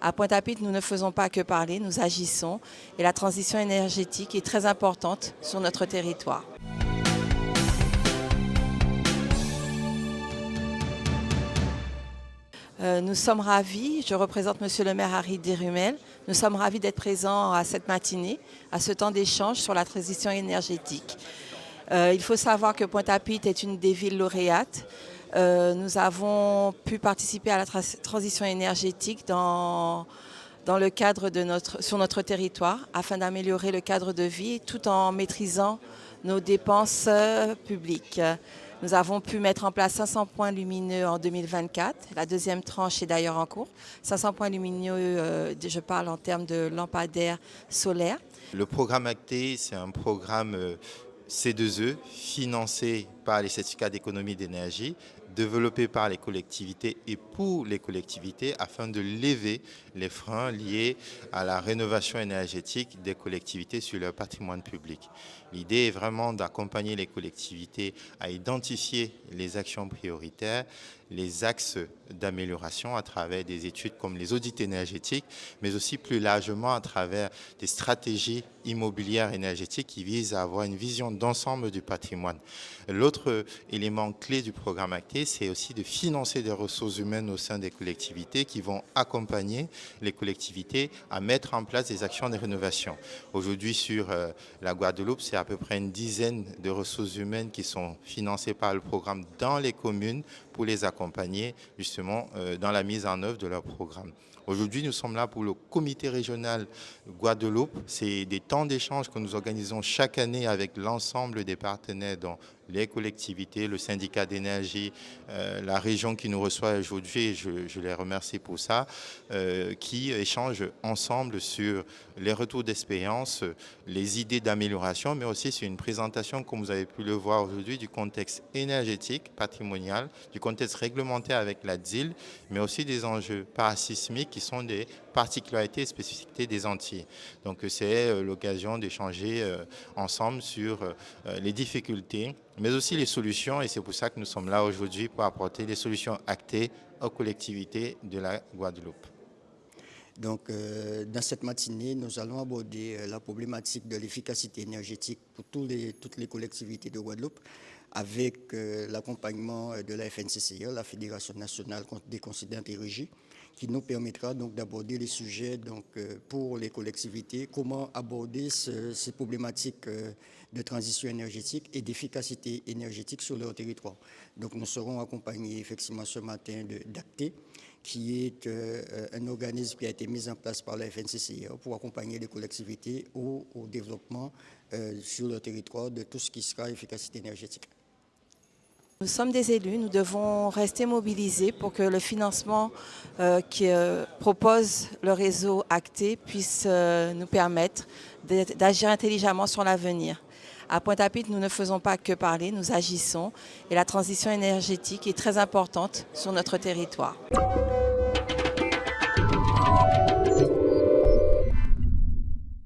À Pointe-à-Pitre, nous ne faisons pas que parler, nous agissons et la transition énergétique est très importante sur notre territoire. Nous sommes ravis, je représente Monsieur le maire Harry Desrumelles, nous sommes ravis d'être présents à cette matinée, à ce temps d'échange sur la transition énergétique. Il faut savoir que Pointe-à-Pitre est une des villes lauréates. Nous avons pu participer à la transition énergétique dans le cadre sur notre territoire afin d'améliorer le cadre de vie tout en maîtrisant nos dépenses publiques. Nous avons pu mettre en place 500 points lumineux en 2024. La deuxième tranche est d'ailleurs en cours. 500 points lumineux, je parle en termes de lampadaires solaires. Le programme ACTE, c'est un programme C2E financé par les certificats d'économie d'énergie, développé par les collectivités et pour les collectivités afin de lever les freins liés à la rénovation énergétique des collectivités sur leur patrimoine public. L'idée est vraiment d'accompagner les collectivités à identifier les actions prioritaires, les axes d'amélioration à travers des études comme les audits énergétiques, mais aussi plus largement à travers des stratégies immobilières énergétiques qui visent à avoir une vision d'ensemble du patrimoine. L'autre élément clé du programme ACTE, c'est aussi de financer des ressources humaines au sein des collectivités qui vont accompagner les collectivités à mettre en place des actions de rénovation. Aujourd'hui, sur la Guadeloupe, c'est à peu près une dizaine de ressources humaines qui sont financées par le programme dans les communes pour les accompagner justement dans la mise en œuvre de leur programme. Aujourd'hui, nous sommes là pour le comité régional Guadeloupe. C'est des temps d'échange que nous organisons chaque année avec l'ensemble des partenaires, dont les collectivités, le syndicat d'énergie, la région qui nous reçoit aujourd'hui, et je les remercie pour ça, qui échangent ensemble sur les retours d'expérience, les idées d'amélioration, mais aussi sur une présentation, comme vous avez pu le voir aujourd'hui, du contexte énergétique, patrimonial, du contexte réglementaire avec la DSIL, mais aussi des enjeux parasismiques qui sont des particularités et spécificités des Antilles. Donc c'est l'occasion d'échanger ensemble sur les difficultés, mais aussi les solutions, et c'est pour ça que nous sommes là aujourd'hui pour apporter des solutions actées aux collectivités de la Guadeloupe. Donc, dans cette matinée, nous allons aborder la problématique de l'efficacité énergétique pour toutes les collectivités de Guadeloupe, avec l'accompagnement de la FNCCE, la Fédération nationale des conseillers et régies, qui nous permettra donc d'aborder les sujets donc, pour les collectivités, comment aborder ces problématiques de transition énergétique et d'efficacité énergétique sur leur territoire. Donc nous serons accompagnés effectivement ce matin d'ACTE, qui est un organisme qui a été mis en place par la FNCCE pour accompagner les collectivités au développement sur leur territoire de tout ce qui sera efficacité énergétique. Nous sommes des élus, nous devons rester mobilisés pour que le financement qui propose le réseau ACTE puisse nous permettre d'agir intelligemment sur l'avenir. À Pointe-à-Pitre, nous ne faisons pas que parler, nous agissons et la transition énergétique est très importante sur notre territoire.